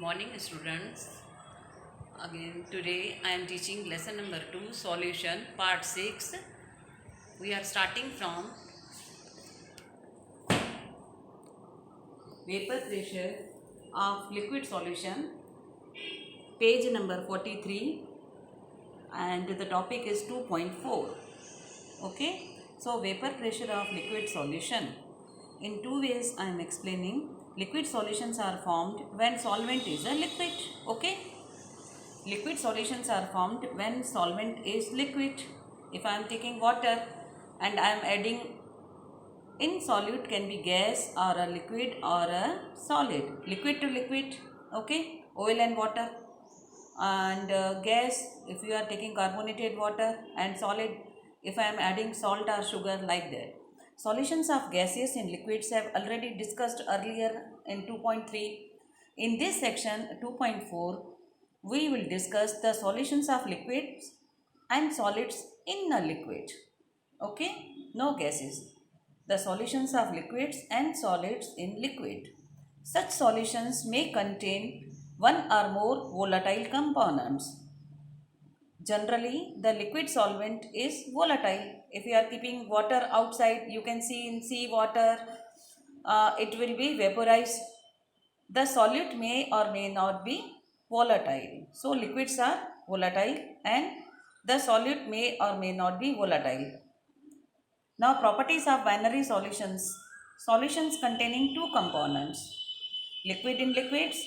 morning, students. Again, today I am teaching lesson number 2, solution, part 6. We are starting from vapor pressure of liquid solution, page number 43, and the topic is 2.4. Okay, so vapor pressure of liquid solution. In two ways I am explaining. Liquid solutions are formed when solvent is a liquid. Okay, liquid solutions are formed when solvent is liquid. If I am taking water and I am adding in solute, can be gas or a liquid or a solid, liquid to liquid. Okay, oil and water, and gas if you are taking carbonated water, and solid if I am adding salt or sugar, like that. Solutions of gases in liquids have already discussed earlier in 2.3. In this section 2.4, we will discuss the solutions of liquids and solids in a liquid. Okay, no gases. The solutions of liquids and solids in liquid. Such solutions may contain one or more volatile components. Generally, the liquid solvent is volatile. If you are keeping water outside, you can see in sea water, it will be vaporized. The solute may or may not be volatile. So, liquids are volatile and the solute may or may not be volatile. Now, properties of binary solutions. Solutions containing two components, liquid in liquids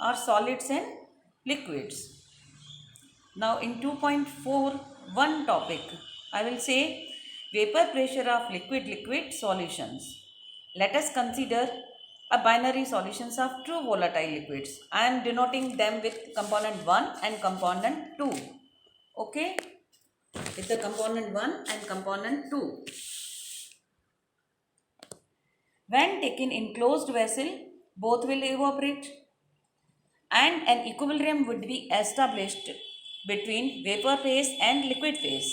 or solids in liquids. Now in 2.4, one topic, I will say vapor pressure of liquid solutions. Let us consider a binary solutions of two volatile liquids. I am denoting them with component 1 and component 2. Okay, with the component 1 and component 2. When taken in closed vessel, both will evaporate and an equilibrium would be established between vapor phase and liquid phase.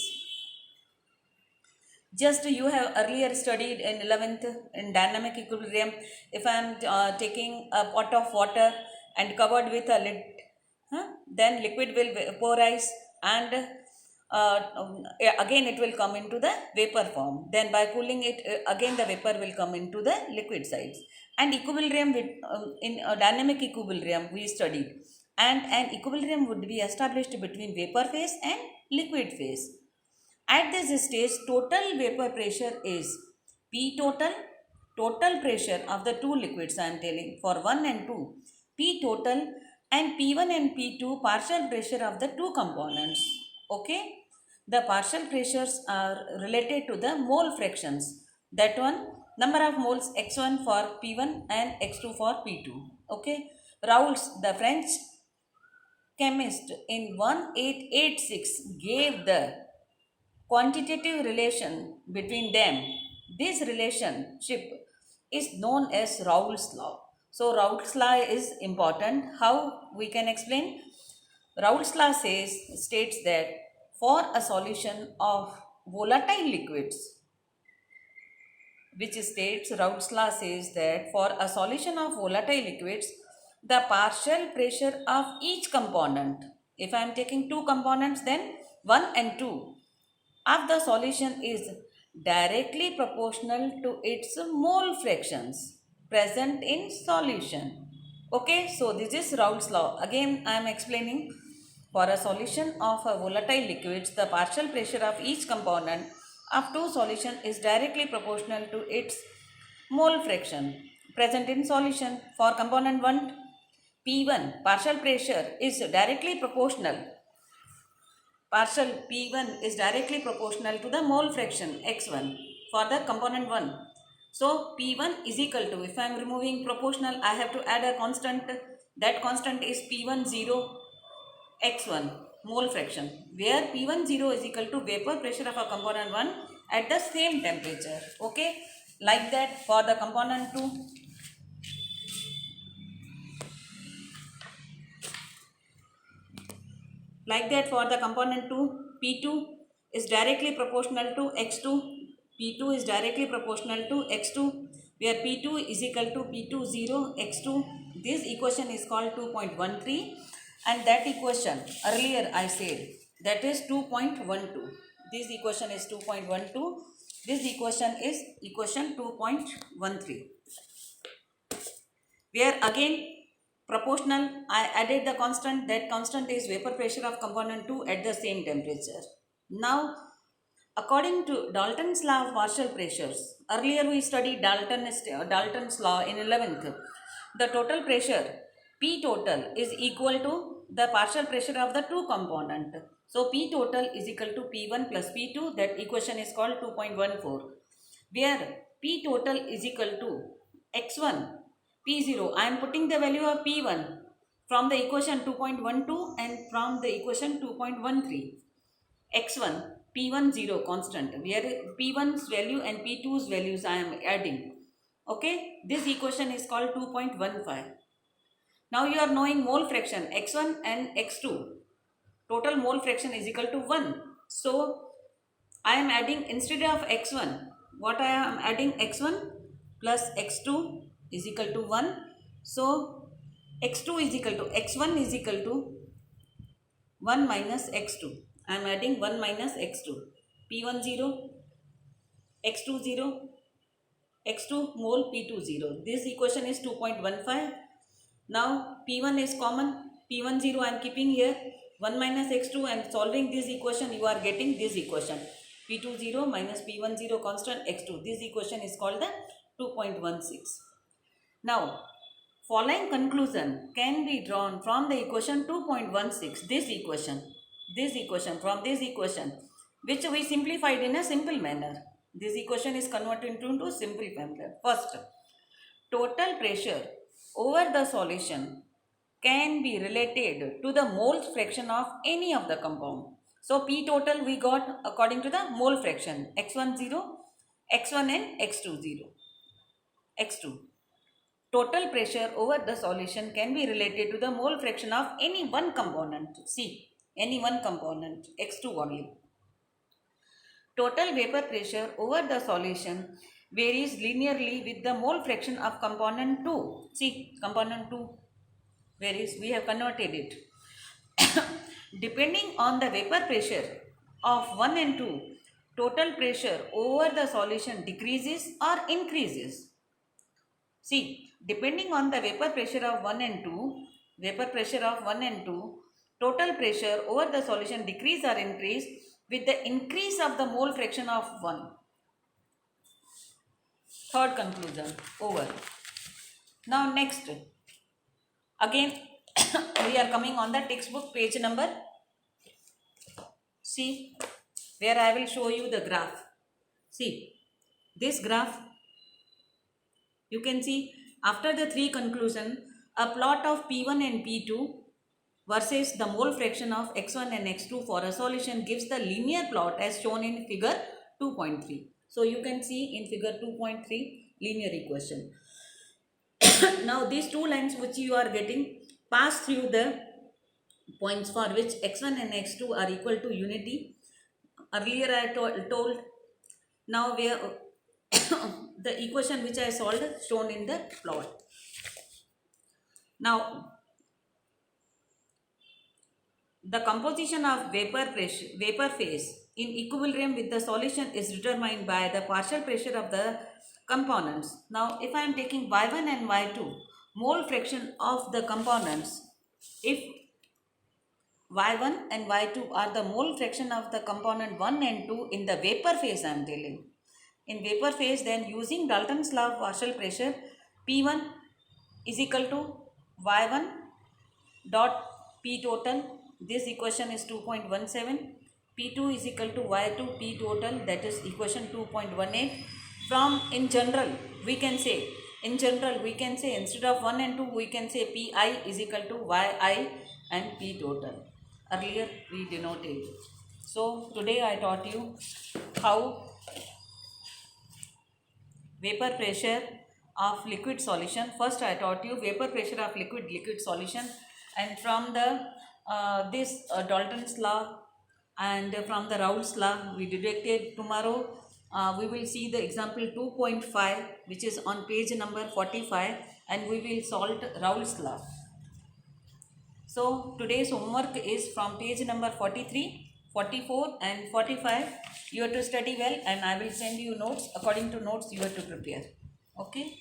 Just you have earlier studied in 11th in dynamic equilibrium. If I am taking a pot of water and covered with a lid, then liquid will vaporize and again it will come into the vapor form. Then by cooling it, again the vapor will come into the liquid sides. And equilibrium with, in dynamic equilibrium we studied, and an equilibrium would be established between vapor phase and liquid phase. At this stage, total vapor pressure is P total pressure of the two liquids I am telling for 1 and 2, P total, and P1 and P2 partial pressure of the two components. Okay, the partial pressures are related to the mole fractions. That one, number of moles x1 for P1 and x2 for P2. Okay, Raoult, the French chemist, in 1886 gave the quantitative relation between them. This relationship is known as Raoult's law. So Raoult's law is important. How we can explain? Raoult's law states that for a solution of volatile liquids, which states Raoult's law says that for a solution of volatile liquids, the partial pressure of each component, if I am taking two components, then 1 and 2, of the solution is directly proportional to its mole fractions present in solution. Okay, so this is Raoult's law. Again I am explaining, for a solution of a volatile liquids, the partial pressure of each component of two solution is directly proportional to its mole fraction present in solution. For component 1, P1 partial pressure is directly proportional. Partial P1 is directly proportional to the mole fraction x1 for the component 1. So P1 is equal to, if I am removing proportional, I have to add a constant. That constant is P10 x1 mole fraction, where P10 is equal to vapor pressure of a component 1 at the same temperature. Okay, like that for the component 2. Like that for the component 2, P2 is directly proportional to x2. P2 is directly proportional to x2, where P2 is equal to P20 x2 this equation is called 2.13, and that equation earlier I said that is 2.12. This equation is 2.12. This equation is equation 2.13. Where again proportional, I added the constant. That constant is vapor pressure of component 2 at the same temperature. Now, according to Dalton's law of partial pressures, earlier we studied Dalton's law in 11th. The total pressure P total is equal to the partial pressure of the two component. So P total is equal to P1 plus P2. That equation is called 2.14. Where P total is equal to X1 P0. I am putting the value of P1 from the equation 2.12 and from the equation 2.13. X1 P1 0 constant, where P1's value and P2's values I am adding. Okay, this equation is called 2.15. Now you are knowing mole fraction X1 and X2. Total mole fraction is equal to 1. So I am adding, instead of X1, what I am adding, X1 plus X2 is equal to 1. So X2 is equal to, X1 is equal to 1 minus X2. I am adding 1 minus X2. P1 0, X2 0, X2 mole, P2 0. This equation is 2.15. Now P1 is common. P1 0 I am keeping here. 1 minus X2, and solving this equation you are getting this equation. P2 0 minus P1 0 constant X2. This equation is called the 2.16. Now, following conclusion can be drawn from the equation 2.16. This equation from this equation, which we simplified in a simple manner. This equation is converted into simple manner. First, total pressure over the solution can be related to the mole fraction of any of the compound. So P total we got according to the mole fraction, X1 0, X1 and X2 0. X2. Total pressure over the solution can be related to the mole fraction of any one component. See, any one component, X2 only. Total vapor pressure over the solution varies linearly with the mole fraction of component 2. See, component 2 varies, we have converted it. Depending on the vapor pressure of 1 and 2, total pressure over the solution decreases or increases. See, depending on the vapor pressure of 1 and 2, total pressure over the solution decrease or increase with the increase of the mole fraction of 1. Third conclusion, over. Now next, again we are coming on the textbook page number. See, where I will show you the graph. See, this graph, you can see after the three conclusion, a plot of P1 and P2 versus the mole fraction of X1 and X2 for a solution gives the linear plot as shown in figure 2.3. So you can see in figure 2.3 linear equation. Now these two lines which you are getting pass through the points for which X1 and X2 are equal to unity. Earlier I told. Now we are the equation which I solved shown in the plot. Now the composition of vapor phase in equilibrium with the solution is determined by the partial pressure of the components. Now if I am taking Y1 and Y2 mole fraction of the components, if Y1 and Y2 are the mole fraction of the component 1 and 2 in the vapor phase, I am telling. In vapor phase, then using Dalton's law of partial pressure, P1 is equal to Y1 dot P total. This equation is 2.17. P2 is equal to Y2 P total, that is equation 2.18. From in general we can say instead of 1 and 2 we can say Pi is equal to Yi and P total. Earlier we denoted. So today I taught you how vapor pressure of liquid solution. First I taught you vapor pressure of liquid solution, and from the Dalton's law and from the Raoult's law we deducted. Tomorrow we will see the example 2.5, which is on page number 45. and we will solve Raoult's law. So today's homework is from page number 43, 44 and 45. You have to study well and I will send you notes. According to notes you have to prepare. Okay.